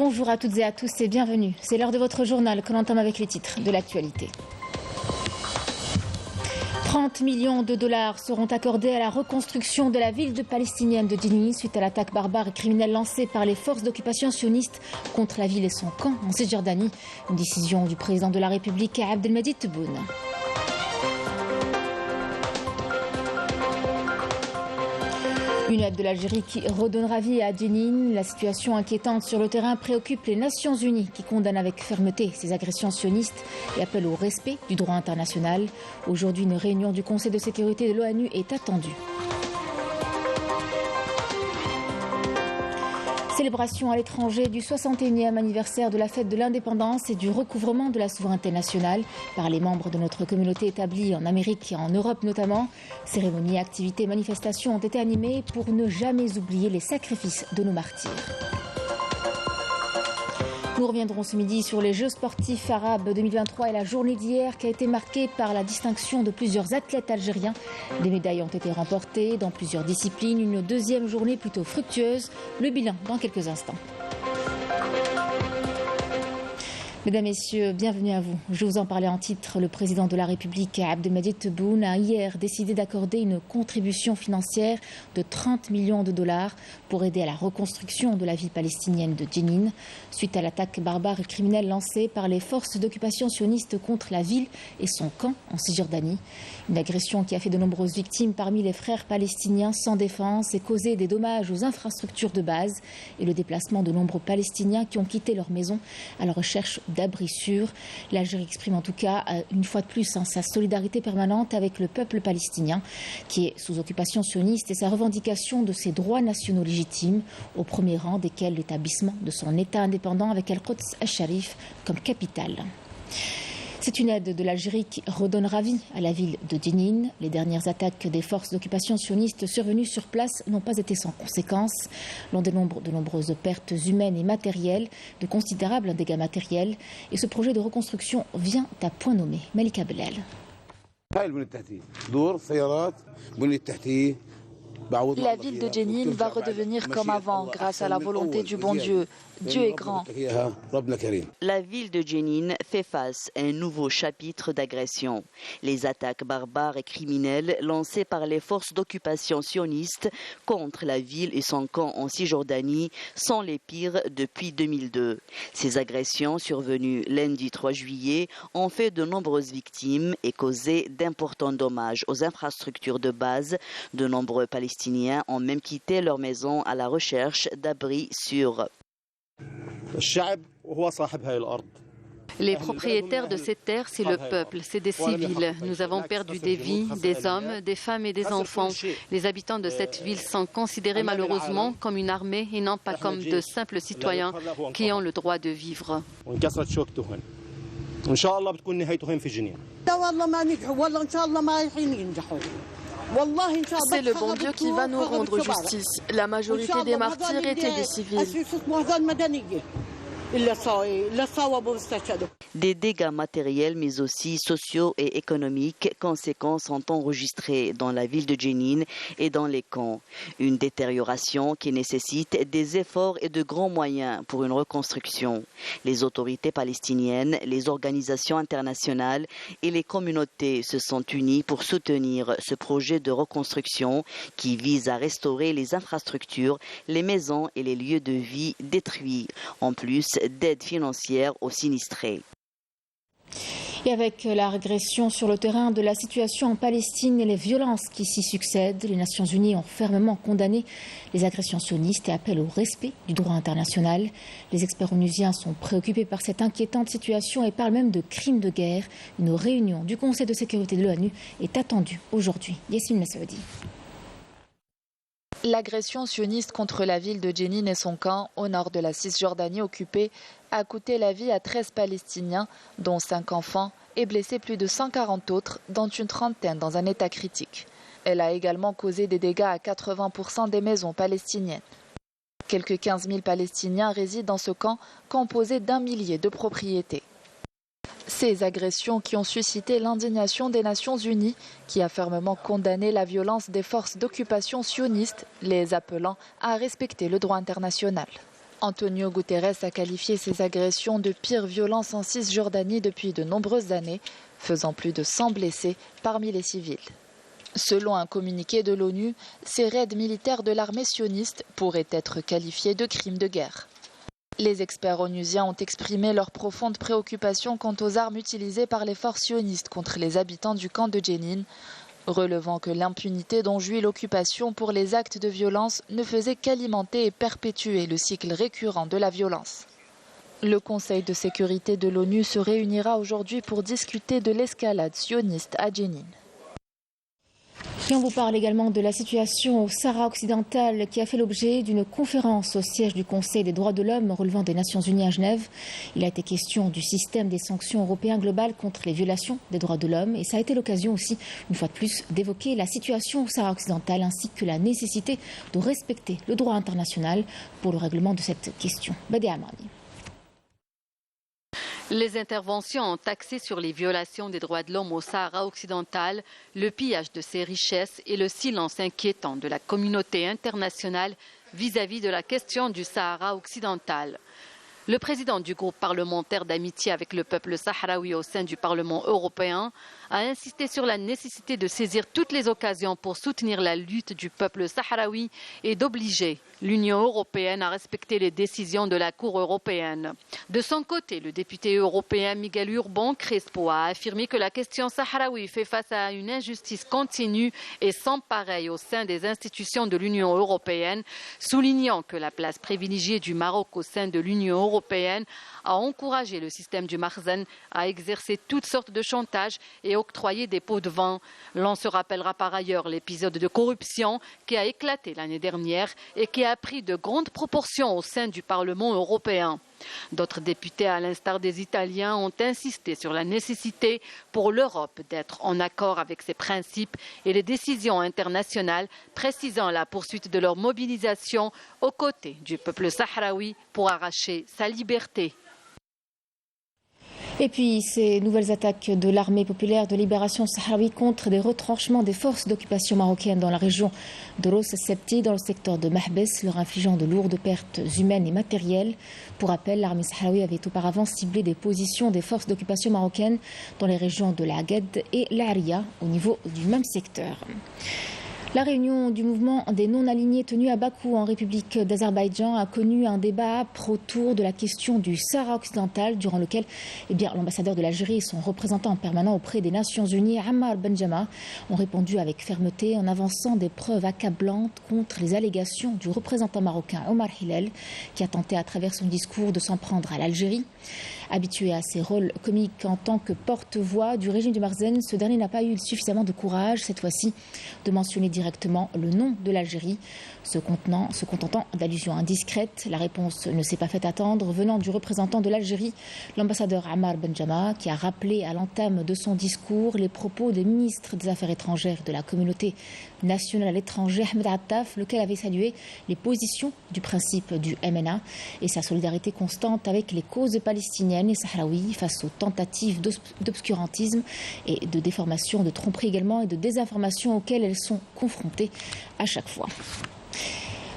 Bonjour à toutes et à tous et bienvenue. C'est l'heure de votre journal que l'on entame avec les titres de l'actualité. 30 millions de dollars seront accordés à la reconstruction de la ville palestinienne de Jenin suite à l'attaque barbare et criminelle lancée par les forces d'occupation sionistes contre la ville et son camp en Cisjordanie. Une décision du président de la République, Abdelmadjid Tebboune. Une aide de l'Algérie qui redonnera vie à Jenin. La situation inquiétante sur le terrain préoccupe les Nations Unies qui condamnent avec fermeté ces agressions sionistes et appellent au respect du droit international. Aujourd'hui, une réunion du Conseil de sécurité de l'ONU est attendue. Célébration à l'étranger du 61e anniversaire de la fête de l'indépendance et du recouvrement de la souveraineté nationale par les membres de notre communauté établie en Amérique et en Europe notamment. Cérémonies, activités, manifestations ont été animées pour ne jamais oublier les sacrifices de nos martyrs. Nous reviendrons ce midi sur les Jeux sportifs arabes 2023 et la journée d'hier qui a été marquée par la distinction de plusieurs athlètes algériens. Des médailles ont été remportées dans plusieurs disciplines. Une deuxième journée plutôt fructueuse. Le bilan dans quelques instants. Mesdames, Messieurs, bienvenue à vous. Je vous en parlais en titre. Le président de la République, Abdelmadjid Tebboune, a hier décidé d'accorder une contribution financière de 30 millions de dollars pour aider à la reconstruction de la ville palestinienne de Jenin, suite à l'attaque barbare et criminelle lancée par les forces d'occupation sionistes contre la ville et son camp en Cisjordanie. Une agression qui a fait de nombreuses victimes parmi les frères palestiniens sans défense et causé des dommages aux infrastructures de base et le déplacement de nombreux Palestiniens qui ont quitté leur maison à la recherche d'abri sûr. L'Algérie exprime en tout cas une fois de plus sa solidarité permanente avec le peuple palestinien qui est sous occupation sioniste et sa revendication de ses droits nationaux légitimes, au premier rang desquels l'établissement de son État indépendant avec Al-Quds al-Sharif comme capitale. C'est une aide de l'Algérie qui redonnera vie à la ville de Jenin. Les dernières attaques des forces d'occupation sionistes survenues sur place n'ont pas été sans conséquences. L'on dénombre de nombreuses pertes humaines et matérielles, de considérables dégâts matériels. Et ce projet de reconstruction vient à point nommé. Malika Bellal. La ville de Jenin va redevenir comme avant grâce à la volonté du bon Dieu. Dieu est grand. La ville de Jenin fait face à un nouveau chapitre d'agression. Les attaques barbares et criminelles lancées par les forces d'occupation sionistes contre la ville et son camp en Cisjordanie sont les pires depuis 2002. Ces agressions survenues lundi 3 juillet ont fait de nombreuses victimes et causé d'importants dommages aux infrastructures de base. De nombreux Palestiniens ont même quitté leur maison à la recherche d'abris sûrs. Les propriétaires de ces terres, c'est le peuple, c'est des civils. Nous avons perdu des vies, des hommes, des femmes et des enfants. Les habitants de cette ville sont considérés malheureusement comme une armée et non pas comme de simples citoyens qui ont le droit de vivre. C'est le bon Dieu qui va nous rendre justice. La majorité des martyrs étaient des civils. Des dégâts matériels mais aussi sociaux et économiques conséquents sont enregistrés dans la ville de Jenin et dans les camps. Une détérioration qui nécessite des efforts et de grands moyens pour une reconstruction. Les autorités palestiniennes, les organisations internationales et les communautés se sont unies pour soutenir ce projet de reconstruction qui vise à restaurer les infrastructures, les maisons et les lieux de vie détruits, en plus d'aide financière aux sinistrés. Et avec la régression sur le terrain de la situation en Palestine et les violences qui s'y succèdent, les Nations Unies ont fermement condamné les agressions sionistes et appellent au respect du droit international. Les experts onusiens sont préoccupés par cette inquiétante situation et parlent même de crimes de guerre. Une réunion du Conseil de sécurité de l'ONU est attendue aujourd'hui. Yassine Massaoudi. L'agression sioniste contre la ville de Jenin et son camp, au nord de la Cisjordanie occupée, a coûté la vie à 13 Palestiniens, dont 5 enfants, et blessé plus de 140 autres, dont une trentaine dans un état critique. Elle a également causé des dégâts à 80% des maisons palestiniennes. Quelques 15 000 Palestiniens résident dans ce camp, composé d'1 millier de propriétés. Ces agressions qui ont suscité l'indignation des Nations Unies, qui a fermement condamné la violence des forces d'occupation sionistes, les appelant à respecter le droit international. Antonio Guterres a qualifié ces agressions de pire violence en Cisjordanie depuis de nombreuses années, faisant plus de 100 blessés parmi les civils. Selon un communiqué de l'ONU, ces raids militaires de l'armée sioniste pourraient être qualifiés de crimes de guerre. Les experts onusiens ont exprimé leur profonde préoccupation quant aux armes utilisées par les forces sionistes contre les habitants du camp de Jenin, relevant que l'impunité dont jouit l'occupation pour les actes de violence ne faisait qu'alimenter et perpétuer le cycle récurrent de la violence. Le Conseil de sécurité de l'ONU se réunira aujourd'hui pour discuter de l'escalade sioniste à Jenin. Et on vous parle également de la situation au Sahara occidental qui a fait l'objet d'une conférence au siège du Conseil des droits de l'homme relevant des Nations Unies à Genève. Il a été question du système des sanctions européen globales contre les violations des droits de l'homme et ça a été l'occasion aussi, une fois de plus, d'évoquer la situation au Sahara occidental ainsi que la nécessité de respecter le droit international pour le règlement de cette question. Badé Amrani. Les interventions ont axé sur les violations des droits de l'homme au Sahara occidental, le pillage de ses richesses et le silence inquiétant de la communauté internationale vis-à-vis de la question du Sahara occidental. Le président du groupe parlementaire d'amitié avec le peuple sahraoui au sein du Parlement européen a insisté sur la nécessité de saisir toutes les occasions pour soutenir la lutte du peuple sahraoui et d'obliger l'Union européenne à respecter les décisions de la Cour européenne. De son côté, le député européen Miguel Urbán Crespo a affirmé que la question sahraoui fait face à une injustice continue et sans pareil au sein des institutions de l'Union européenne, soulignant que la place privilégiée du Maroc au sein de l'Union européenne a encouragé le système du Marzen à exercer toutes sortes de chantages et octroyer des pots de vin. L'on se rappellera par ailleurs l'épisode de corruption qui a éclaté l'année dernière et qui a pris de grandes proportions au sein du Parlement européen. D'autres députés, à l'instar des Italiens, ont insisté sur la nécessité pour l'Europe d'être en accord avec ses principes et les décisions internationales, précisant la poursuite de leur mobilisation aux côtés du peuple sahraoui pour arracher sa liberté. Et puis, ces nouvelles attaques de l'armée populaire de libération sahraoui contre des retranchements des forces d'occupation marocaines dans la région de Ros Septi, dans le secteur de Mahbes, leur infligeant de lourdes pertes humaines et matérielles. Pour rappel, l'armée sahraoui avait auparavant ciblé des positions des forces d'occupation marocaines dans les régions de la Gued et l'Aria, au niveau du même secteur. La réunion du mouvement des non-alignés tenue à Bakou en République d'Azerbaïdjan a connu un débat âpre autour de la question du Sahara occidental, durant lequel l'ambassadeur de l'Algérie et son représentant permanent auprès des Nations Unies, Ammar Benjama, ont répondu avec fermeté en avançant des preuves accablantes contre les allégations du représentant marocain Omar Hillel, qui a tenté à travers son discours de s'en prendre à l'Algérie. Habitué à ses rôles comiques en tant que porte-voix du régime du Marzen, ce dernier n'a pas eu suffisamment de courage, cette fois-ci, de mentionner directement le nom de l'Algérie, se contentant d'allusions indiscrètes. La réponse ne s'est pas fait attendre, venant du représentant de l'Algérie, l'ambassadeur Ammar Benjama, qui a rappelé à l'entame de son discours les propos des ministres des Affaires étrangères de la communauté nationale à l'étranger, Ahmed Attaf, lequel avait salué les positions du principe du MNA et sa solidarité constante avec les causes palestiniennes et sahraouies face aux tentatives d'obscurantisme et de déformation, de tromperie également et de désinformation auxquelles elles sont confrontées à chaque fois.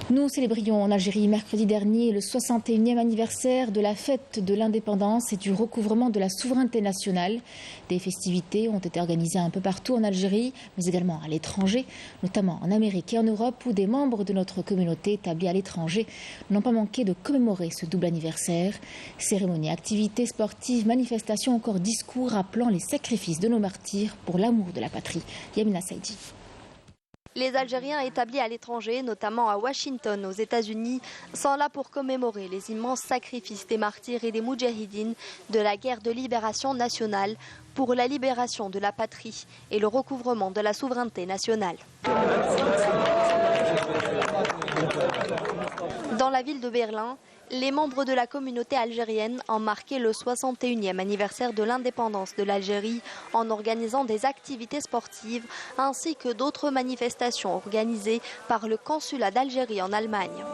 Nous célébrions en Algérie mercredi dernier le 61e anniversaire de la fête de l'indépendance et du recouvrement de la souveraineté nationale. Des festivités ont été organisées un peu partout en Algérie, mais également à l'étranger, notamment en Amérique et en Europe, où des membres de notre communauté établis à l'étranger n'ont pas manqué de commémorer ce double anniversaire. Cérémonies, activités sportives, manifestations, encore discours rappelant les sacrifices de nos martyrs pour l'amour de la patrie. Yamina Saïdi. Les Algériens établis à l'étranger, notamment à Washington, aux États-Unis, sont là pour commémorer les immenses sacrifices des martyrs et des moudjahidines de la guerre de libération nationale pour la libération de la patrie et le recouvrement de la souveraineté nationale. Dans la ville de Berlin, les membres de la communauté algérienne ont marqué le 61e anniversaire de l'indépendance de l'Algérie en organisant des activités sportives ainsi que d'autres manifestations organisées par le consulat d'Algérie en Allemagne.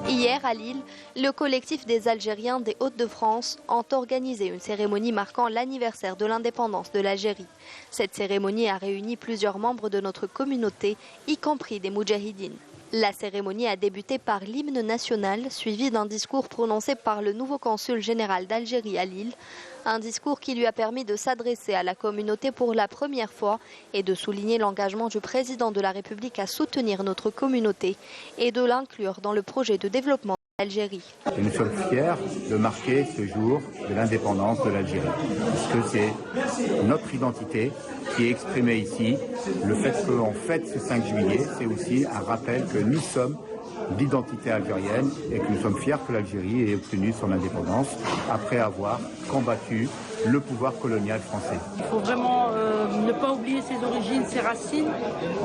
Hier, Hier à Lille, le collectif des Algériens des Hauts-de-France ont organisé une cérémonie marquant l'anniversaire de l'indépendance de l'Algérie. Cette cérémonie a réuni plusieurs membres de notre communauté, y compris des moudjahidines. La cérémonie a débuté par l'hymne national, suivi d'un discours prononcé par le nouveau consul général d'Algérie à Lille. Un discours qui lui a permis de s'adresser à la communauté pour la première fois et de souligner l'engagement du président de la République à soutenir notre communauté et de l'inclure dans le projet de développement d'Algérie. Nous sommes fiers de marquer ce jour de l'indépendance de l'Algérie, puisque c'est notre identité qui est exprimée ici. Le fait qu'on fête ce 5 juillet, c'est aussi un rappel que nous sommes l'identité algérienne et que nous sommes fiers que l'Algérie ait obtenu son indépendance après avoir combattu le pouvoir colonial français. Il faut vraiment ne pas oublier ses origines, ses racines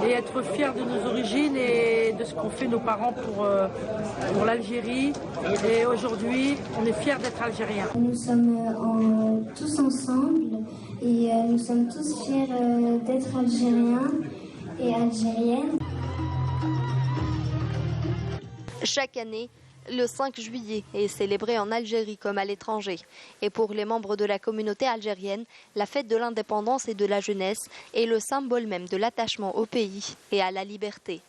et être fiers de nos origines et de ce qu'ont fait nos parents pour l'Algérie. Et aujourd'hui, on est fiers d'être algériens. Nous sommes tous ensemble et nous sommes tous fiers d'être algériens et algériennes. Chaque année, le 5 juillet est célébré en Algérie comme à l'étranger. Et pour les membres de la communauté algérienne, la fête de l'indépendance et de la jeunesse est le symbole même de l'attachement au pays et à la liberté.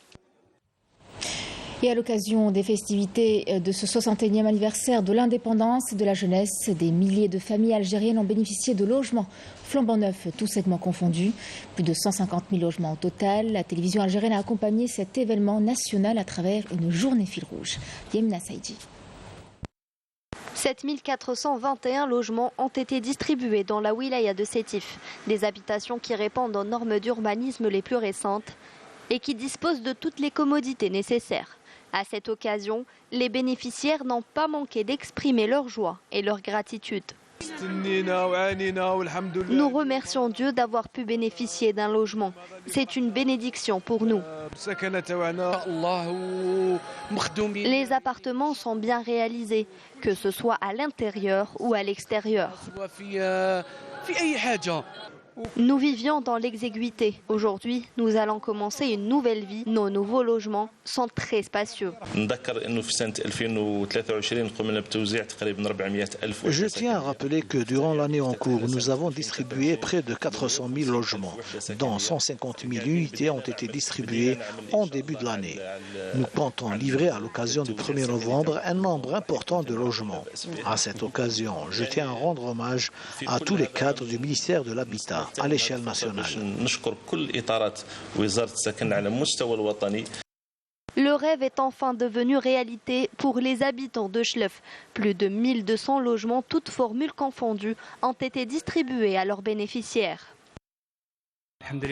Et à l'occasion des festivités de ce 61e anniversaire de l'indépendance et de la jeunesse, des milliers de familles algériennes ont bénéficié de logements flambant neufs, tous segments confondus. Plus de 150 000 logements au total. La télévision algérienne a accompagné cet événement national à travers une journée fil rouge. Yemina Saïdi. 7 421 logements ont été distribués dans la wilaya de Sétif. Des habitations qui répondent aux normes d'urbanisme les plus récentes et qui disposent de toutes les commodités nécessaires. À cette occasion, les bénéficiaires n'ont pas manqué d'exprimer leur joie et leur gratitude. Nous remercions Dieu d'avoir pu bénéficier d'un logement. C'est une bénédiction pour nous. Les appartements sont bien réalisés, que ce soit à l'intérieur ou à l'extérieur. Nous vivions dans l'exiguïté. Aujourd'hui, nous allons commencer une nouvelle vie. Nos nouveaux logements sont très spacieux. Je tiens à rappeler que durant l'année en cours, nous avons distribué près de 400 000 logements, dont 150 000 unités ont été distribuées en début de l'année. Nous comptons livrer à l'occasion du 1er novembre un nombre important de logements. À cette occasion, je tiens à rendre hommage à tous les cadres du ministère de l'Habitat à l'échelle nationale. Le rêve est enfin devenu réalité pour les habitants de Chlef. Plus de 1200 logements, toutes formules confondues, ont été distribués à leurs bénéficiaires.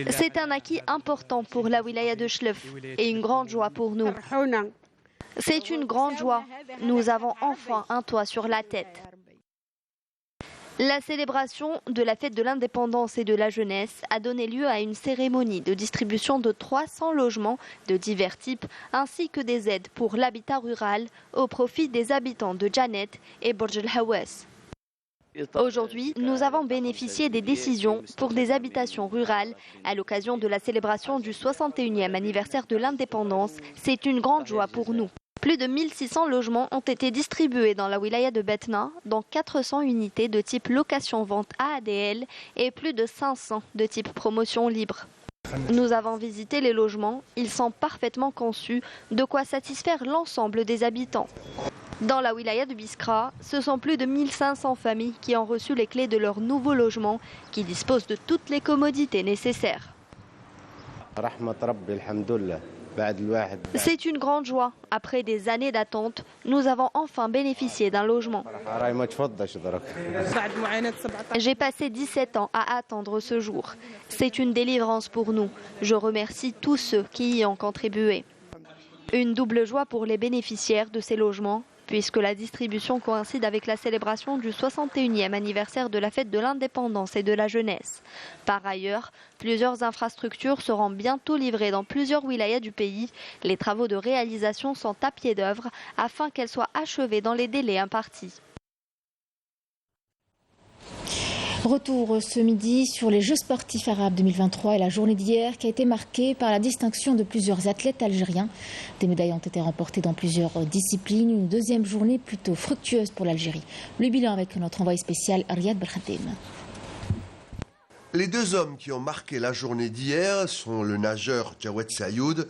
C'est un acquis important pour la wilaya de Chlef et une grande joie pour nous. C'est une grande joie. Nous avons enfin un toit sur la tête. La célébration de la fête de l'indépendance et de la jeunesse a donné lieu à une cérémonie de distribution de 300 logements de divers types ainsi que des aides pour l'habitat rural au profit des habitants de Janet et Borj El Hawass. Aujourd'hui, nous avons bénéficié des décisions pour des habitations rurales à l'occasion de la célébration du 61e anniversaire de l'indépendance. C'est une grande joie pour nous. Plus de 1600 logements ont été distribués dans la wilaya de Betna, dont 400 unités de type location-vente AADL et plus de 500 de type promotion libre. Nous avons visité les logements, ils sont parfaitement conçus, de quoi satisfaire l'ensemble des habitants. Dans la wilaya de Biskra, ce sont plus de 1500 familles qui ont reçu les clés de leur nouveau logement, qui disposent de toutes les commodités nécessaires. C'est une grande joie. Après des années d'attente, nous avons enfin bénéficié d'un logement. J'ai passé 17 ans à attendre ce jour. C'est une délivrance pour nous. Je remercie tous ceux qui y ont contribué. Une double joie pour les bénéficiaires de ces logements, puisque la distribution coïncide avec la célébration du 61e anniversaire de la fête de l'indépendance et de la jeunesse. Par ailleurs, plusieurs infrastructures seront bientôt livrées dans plusieurs wilayas du pays. Les travaux de réalisation sont à pied d'œuvre afin qu'elles soient achevées dans les délais impartis. Retour ce midi sur les Jeux sportifs arabes 2023 et la journée d'hier qui a été marquée par la distinction de plusieurs athlètes algériens. Des médailles ont été remportées dans plusieurs disciplines. Une deuxième journée plutôt fructueuse pour l'Algérie. Le bilan avec notre envoyé spécial Riyad Belkhatem. Les deux hommes qui ont marqué la journée d'hier sont le nageur Jawed Sayoud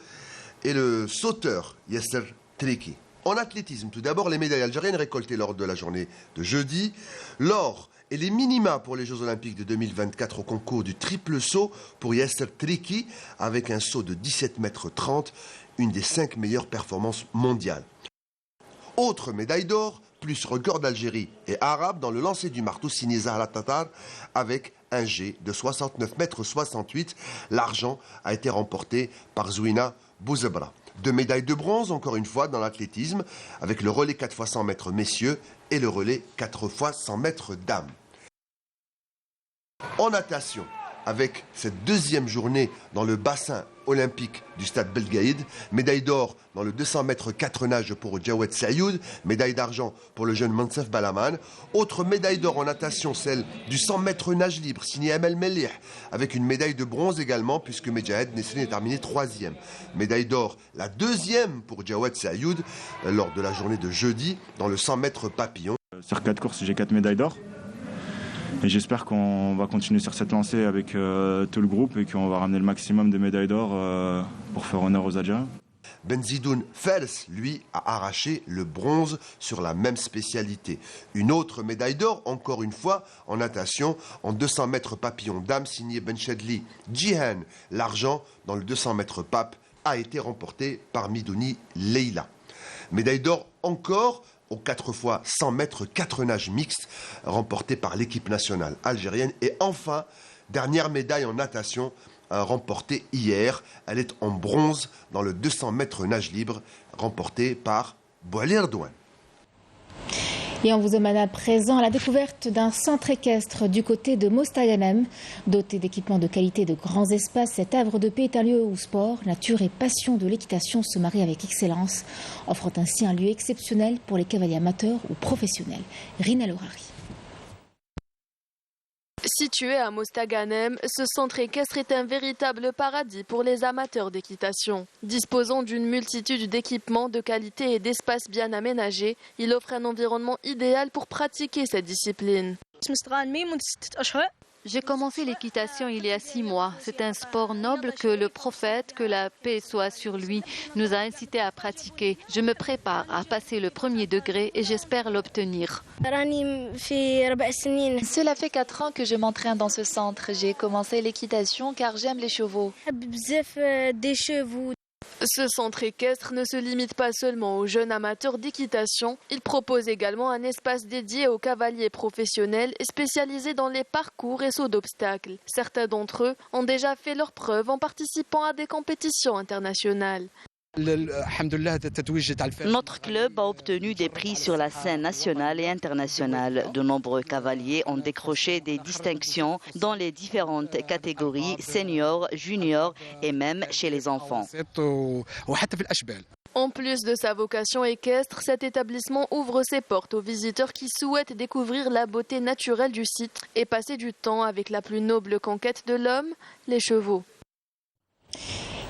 et le sauteur Yasser Triki. En athlétisme, tout d'abord, les médailles algériennes récoltées lors de la journée de jeudi. L'or et les minima pour les Jeux Olympiques de 2024 au concours du triple saut pour Yasser Triki avec un saut de 17,30 m, une des 5 meilleures performances mondiales. Autre médaille d'or, plus record d'Algérie et arabe dans le lancer du marteau signé Zahra Tatar avec un G de 69,68 m. L'argent a été remporté par Zouina Bouzebra. 2 médailles de bronze, encore une fois, dans l'athlétisme, avec le relais 4 x 100 mètres messieurs et le relais 4 x 100 mètres dames. En natation, avec cette deuxième journée dans le bassin olympique du stade Belgaïd, médaille d'or dans le 200 mètres 4 nages pour Jawed Sayoud, médaille d'argent pour le jeune Mansef Balaman. Autre médaille d'or en natation, celle du 100 mètres nage libre, signée Amel Melih, avec une médaille de bronze également, puisque Medjahed Nesrine est terminé 3e. Médaille d'or, la deuxième pour Jawed Sayoud, lors de la journée de jeudi, dans le 100 mètres papillon. Sur 4 courses, j'ai 4 médailles d'or. Et j'espère qu'on va continuer sur cette lancée avec tout le groupe et qu'on va ramener le maximum de médailles d'or pour faire honneur aux Algériens. Benzidoun Fels, lui, a arraché le bronze sur la même spécialité. Une autre médaille d'or, encore une fois, en natation, en 200 mètres papillon dames, signée Benchedli Djihan. L'argent, dans le 200 mètres pape, a été remporté par Midouni Leila. Médaille d'or encore aux 4 x 100 mètres 4 nages mixtes remportés par l'équipe nationale algérienne. Et enfin, dernière médaille en natation remportée hier. Elle est en bronze dans le 200 mètres nage libre remportée par Bouali Redouane. Et on vous emmène à présent à la découverte d'un centre équestre du côté de Mostaganem. Doté d'équipements de qualité et de grands espaces, cet havre de paix est un lieu où sport, nature et passion de l'équitation se marient avec excellence, offrant ainsi un lieu exceptionnel pour les cavaliers amateurs ou professionnels. Rina Lorari. Situé à Mostaganem, ce centre équestre est un véritable paradis pour les amateurs d'équitation. Disposant d'une multitude d'équipements de qualité et d'espaces bien aménagés, il offre un environnement idéal pour pratiquer cette discipline. J'ai commencé l'équitation il y a 6 mois. C'est un sport noble que le prophète, que la paix soit sur lui, nous a incités à pratiquer. Je me prépare à passer le premier degré et j'espère l'obtenir. Cela fait 4 ans que je m'entraîne dans ce centre. J'ai commencé l'équitation car j'aime les chevaux. Ce centre équestre ne se limite pas seulement aux jeunes amateurs d'équitation. Il propose également un espace dédié aux cavaliers professionnels spécialisés dans les parcours et sauts d'obstacles. Certains d'entre eux ont déjà fait leurs preuves en participant à des compétitions internationales. Notre club a obtenu des prix sur la scène nationale et internationale. De nombreux cavaliers ont décroché des distinctions dans les différentes catégories, seniors, juniors et même chez les enfants. En plus de sa vocation équestre, cet établissement ouvre ses portes aux visiteurs qui souhaitent découvrir la beauté naturelle du site et passer du temps avec la plus noble conquête de l'homme, les chevaux.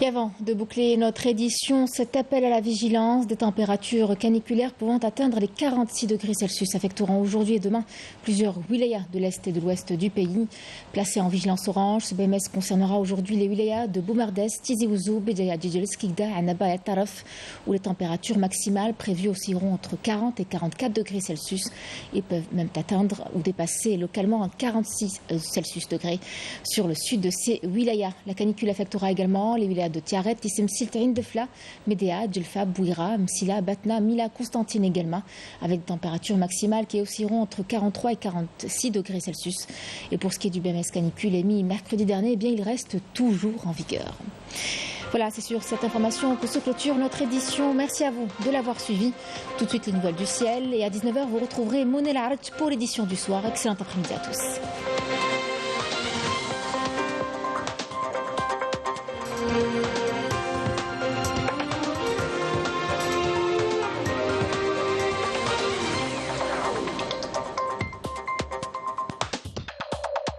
Et avant de boucler notre édition, cet appel à la vigilance, des températures caniculaires pouvant atteindre les 46 degrés Celsius affecteront aujourd'hui et demain plusieurs wilayas de l'est et de l'ouest du pays. Placés en vigilance orange, ce BMS concernera aujourd'hui les wilayas de Boumardès, Tizi Ouzou, Béjaïa, Djidjel, Skikda, Annaba et Taraf, où les températures maximales prévues oscilleront entre 40 et 44 degrés Celsius et peuvent même atteindre ou dépasser localement 46 Celsius degrés sur le sud de ces wilayas. La canicule affectera également les wilayas de Tiaret, Tissemsil, Defla, Médéa, Djelfa, Bouira, Msila, Batna, Mila, Constantine également, avec des températures maximales qui oscilleront entre 43 et 46 degrés Celsius. Et pour ce qui est du BMS canicule émis mercredi dernier, eh bien, il reste toujours en vigueur. Voilà, c'est sur cette information que se clôture notre édition. Merci à vous de l'avoir suivi. Tout de suite, les nouvelles du ciel. Et à 19h, vous retrouverez Monel Arch pour l'édition du soir. Excellent après-midi à tous.